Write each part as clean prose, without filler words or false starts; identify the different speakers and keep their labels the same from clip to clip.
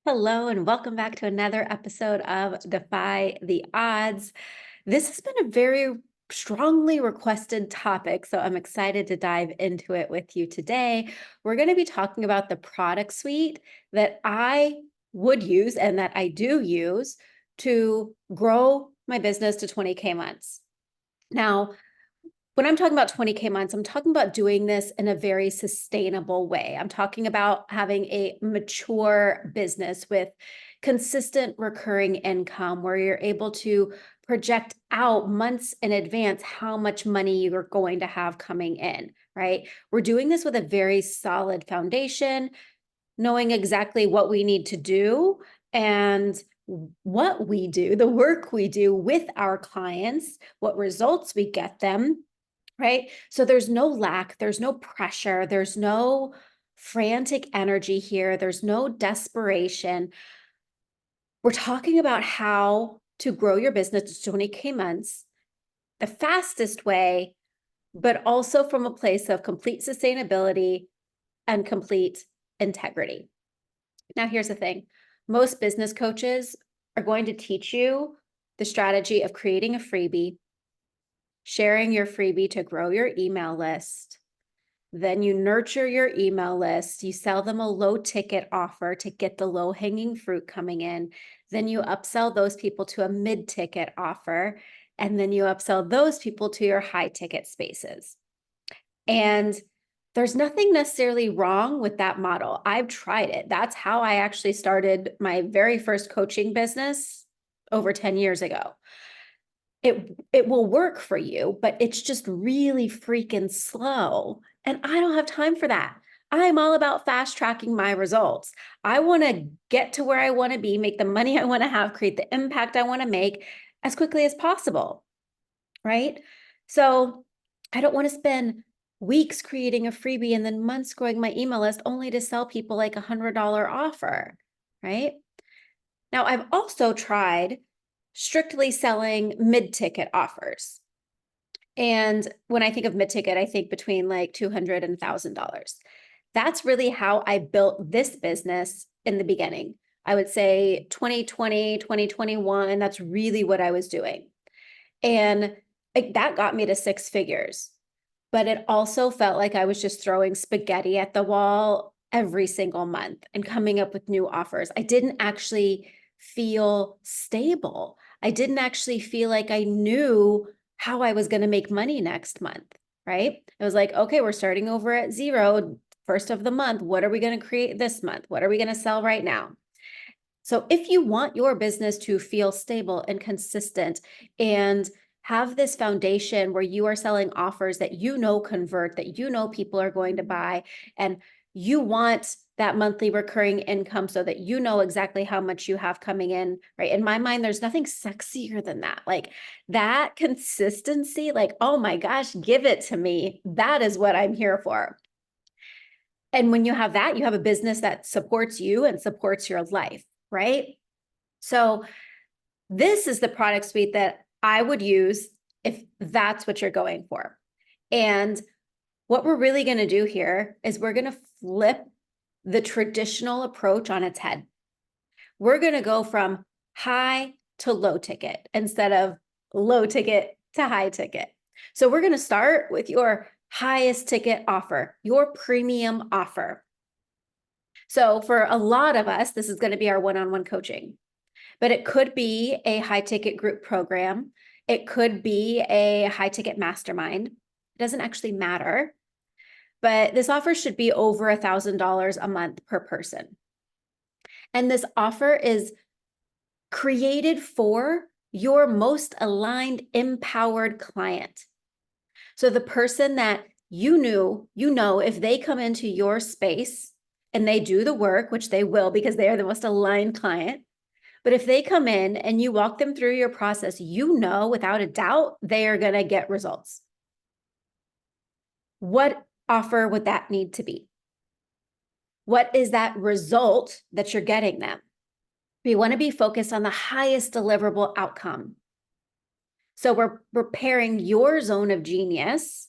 Speaker 1: Hello, and welcome back to another episode of Defy the Odds. This has been a very strongly requested topic, so I'm excited to dive into it with you today. We're going to be talking about the product suite that I would use and that I do use to grow my business to 20K months. Now, when I'm talking about 20K months, I'm talking about doing this in a very sustainable way. I'm talking about having a mature business with consistent recurring income where you're able to project out months in advance how much money you're going to have coming in, right? We're doing this with a very solid foundation, knowing exactly what we need to do and what we do, the work we do with our clients, what results we get them, right? So there's no lack, there's no pressure, there's no frantic energy here, there's no desperation. We're talking about how to grow your business to 20K months the fastest way, but also from a place of complete sustainability and complete integrity. Now, here's the thing. Most business coaches are going to teach you the strategy of creating a freebie, sharing your freebie to grow your email list. Then you nurture your email list. You sell them a low ticket offer to get the low hanging fruit coming in. Then you upsell those people to a mid ticket offer. And then you upsell those people to your high ticket spaces. And there's nothing necessarily wrong with that model. I've tried it. That's how I actually started my very first coaching business over 10 years ago. It will work for you, but it's just really freaking slow. And I don't have time for that. I'm all about fast tracking my results. I want to get to where I want to be, make the money I want to have, create the impact I want to make as quickly as possible, right? So I don't want to spend weeks creating a freebie and then months growing my email list only to sell people like $100 offer, right? Now, I've also tried strictly selling mid-ticket offers. And when I think of mid-ticket, I think between like $200 and $1,000. That's really how I built this business in the beginning. I would say 2020, 2021, that's really what I was doing. And that got me to six figures. But it also felt like I was just throwing spaghetti at the wall every single month and coming up with new offers. I didn't actually feel stable. I didn't actually feel like I knew how I was going to make money next month, right? It was like, okay, we're starting over at zero, first of the month. What are we going to create this month? What are we going to sell right now? So if you want your business to feel stable and consistent and have this foundation where you are selling offers that you know convert, that you know people are going to buy, and you want that monthly recurring income so that you know exactly how much you have coming in, right? In my mind, there's nothing sexier than that. Like that consistency, like, oh my gosh, give it to me. That is what I'm here for. And when you have that, you have a business that supports you and supports your life, right? So this is the product suite that I would use if that's what you're going for. And what we're really going to do here is we're going to flip the traditional approach on its head. We're going to go from high to low ticket instead of low ticket to high ticket. So we're going to start with your highest ticket offer, your premium offer. So for a lot of us, this is going to be our one-on-one coaching, but it could be a high ticket group program. It could be a high ticket mastermind. It doesn't actually matter, but this offer should be over $1,000 a month per person. And this offer is created for your most aligned, empowered client. So the person that you know, if they come into your space and they do the work, which they will because they are the most aligned client, but if they come in and you walk them through your process, you know, without a doubt, they are going to get results. What offer would that need to be? What is that result that you're getting them? We want to be focused on the highest deliverable outcome. So we're pairing your zone of genius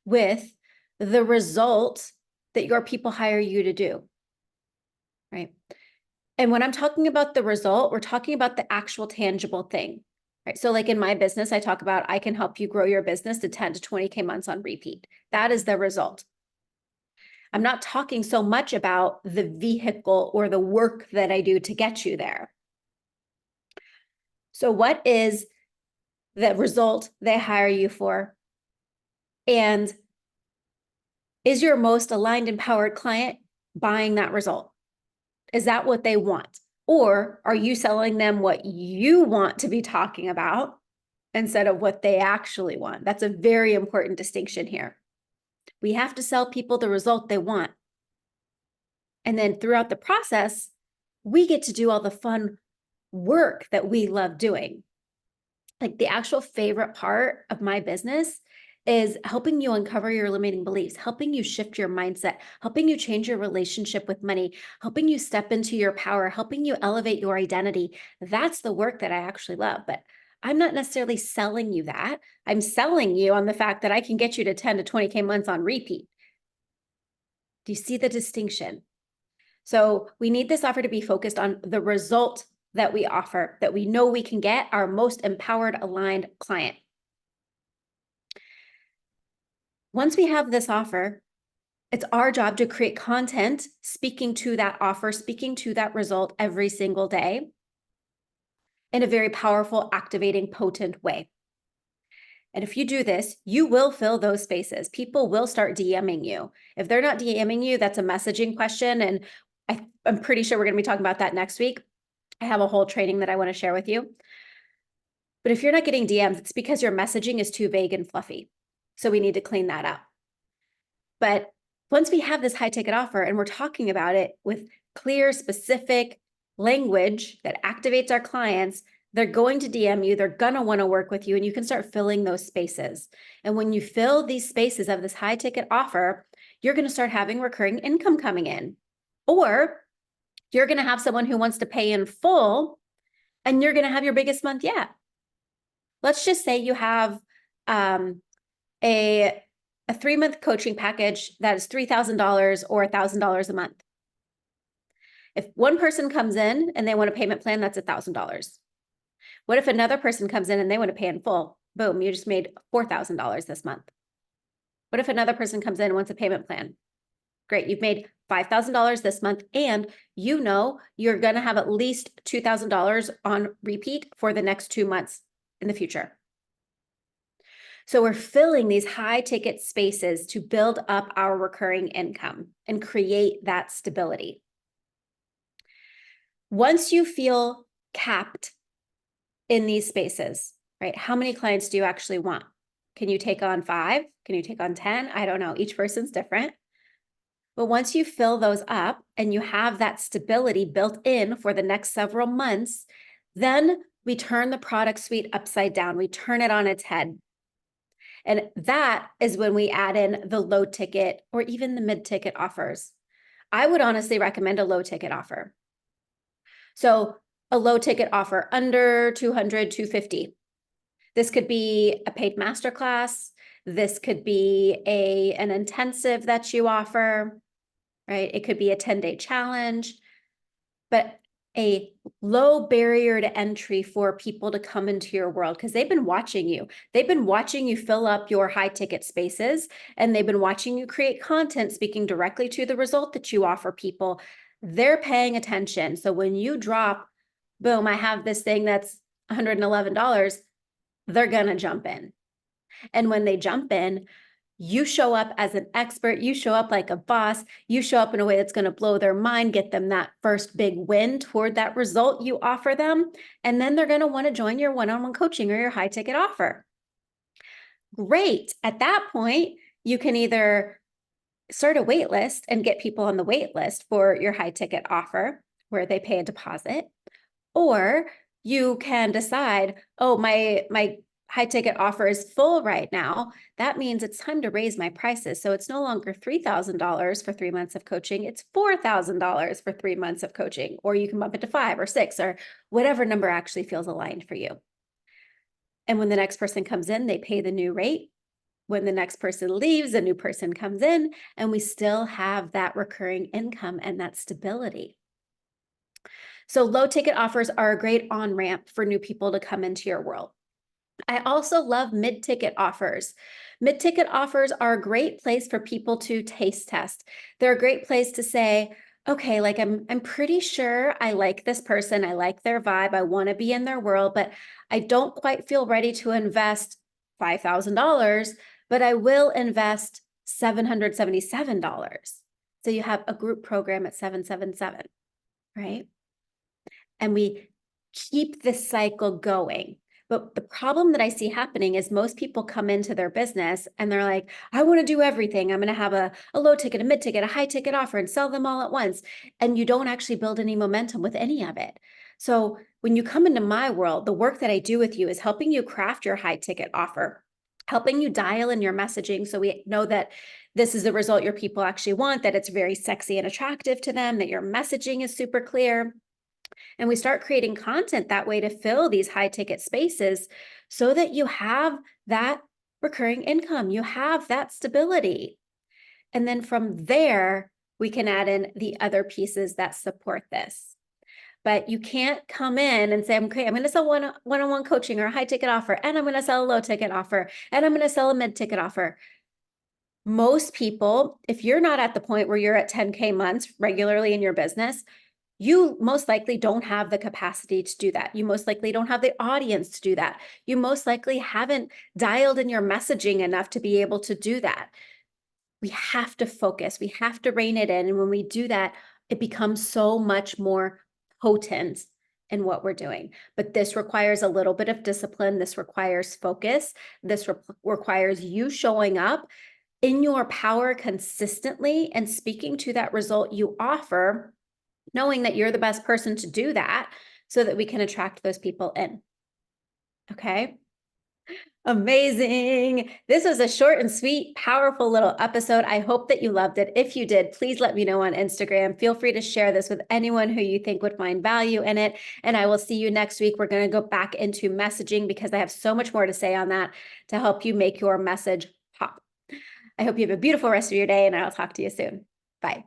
Speaker 1: with the result that your people hire you to do, right? And when I'm talking about the result, we're talking about the actual tangible thing, right? So like in my business, I talk about, I can help you grow your business to 10 to 20K months on repeat. That is the result. I'm not talking so much about the vehicle or the work that I do to get you there. So what is the result they hire you for? And is your most aligned, empowered client buying that result? Is that what they want? Or are you selling them what you want to be talking about instead of what they actually want? That's a very important distinction here. We have to sell people the result they want. And then throughout the process, we get to do all the fun work that we love doing. Like the actual favorite part of my business is helping you uncover your limiting beliefs, helping you shift your mindset, helping you change your relationship with money, helping you step into your power, helping you elevate your identity. That's the work that I actually love. But I'm not necessarily selling you that. I'm selling you on the fact that I can get you to 10 to 20K months on repeat. Do you see the distinction? So we need this offer to be focused on the result that we offer, that we know we can get our most empowered, aligned client. Once we have this offer, it's our job to create content speaking to that offer, speaking to that result every single day in a very powerful, activating, potent way. And if you do this, you will fill those spaces. People will start DMing you. If they're not DMing you, that's a messaging question. And I'm pretty sure we're going to be talking about that next week. I have a whole training that I want to share with you. But if you're not getting DMs, it's because your messaging is too vague and fluffy. So we need to clean that up. But once we have this high ticket offer and we're talking about it with clear, specific language that activates our clients, they're going to DM you, they're going to want to work with you, and you can start filling those spaces. And when you fill these spaces of this high ticket offer, you're going to start having recurring income coming in. Or you're going to have someone who wants to pay in full, and you're going to have your biggest month yet. Let's just say you have a 3-month coaching package that is $3,000 or $1,000 a month. If one person comes in and they want a payment plan, that's $1,000. What if another person comes in and they want to pay in full? Boom, you just made $4,000 this month. What if another person comes in and wants a payment plan? Great, you've made $5,000 this month, and you know you're going to have at least $2,000 on repeat for the next 2 months in the future. So we're filling these high ticket spaces to build up our recurring income and create that stability. Once you feel capped in these spaces, right? How many clients do you actually want? Can you take on 5? Can you take on 10? I don't know. Each person's different. But once you fill those up and you have that stability built in for the next several months, then we turn the product suite upside down. We turn it on its head. And that is when we add in the low ticket or even the mid ticket offers. I would honestly recommend a low ticket offer. So a low ticket offer under 200, 250. This could be a paid masterclass. This could be an intensive that you offer, right? It could be a 10-day challenge, but a low barrier to entry for people to come into your world because they've been watching you. They've been watching you fill up your high ticket spaces, and they've been watching you create content speaking directly to the result that you offer people. They're paying attention. So when you drop, boom, I have this thing that's $111, they're going to jump in. And when they jump in, you show up as an expert, you show up like a boss, you show up in a way that's going to blow their mind, get them that first big win toward that result you offer them. And then they're going to want to join your one-on-one coaching or your high ticket offer. Great. At that point, you can either start a wait list and get people on the wait list for your high ticket offer where they pay a deposit, or you can decide, oh, my high ticket offer is full right now. That means it's time to raise my prices. So it's no longer $3,000 for 3 months of coaching. It's $4,000 for 3 months of coaching, or you can bump it to 5 or 6 or whatever number actually feels aligned for you. And when the next person comes in, they pay the new rate. When the next person leaves, a new person comes in, and we still have that recurring income and that stability. So low ticket offers are a great on-ramp for new people to come into your world. I also love mid-ticket offers. Mid-ticket offers are a great place for people to taste test. They're a great place to say, okay, like I'm pretty sure I like this person, I like their vibe, I want to be in their world, but I don't quite feel ready to invest $5,000, but I will invest $777. So you have a group program at 777, right? And we keep this cycle going. But the problem that I see happening is most people come into their business and they're like, I want to do everything. I'm going to have a low ticket, a mid ticket, a high ticket offer and sell them all at once. And you don't actually build any momentum with any of it. So when you come into my world, the work that I do with you is helping you craft your high ticket offer, helping you dial in your messaging so we know that this is the result your people actually want, that it's very sexy and attractive to them, that your messaging is super clear. And we start creating content that way to fill these high ticket spaces so that you have that recurring income, you have that stability. And then from there, we can add in the other pieces that support this. But you can't come in and say, okay, I'm going to sell one-on-one coaching or a high ticket offer, and I'm going to sell a low ticket offer, and I'm going to sell a mid ticket offer. Most people, if you're not at the point where you're at 10K months regularly in your business, you most likely don't have the capacity to do that. You most likely don't have the audience to do that. You most likely haven't dialed in your messaging enough to be able to do that. We have to focus. We have to rein it in. And when we do that, it becomes so much more potent in what we're doing. But this requires a little bit of discipline. This requires focus. This requires you showing up in your power consistently and speaking to that result you offer, knowing that you're the best person to do that so that we can attract those people in. Okay. Amazing. This was a short and sweet, powerful little episode. I hope that you loved it. If you did, please let me know on Instagram. Feel free to share this with anyone who you think would find value in it. And I will see you next week. We're going to go back into messaging because I have so much more to say on that to help you make your message pop. I hope you have a beautiful rest of your day, and I'll talk to you soon. Bye.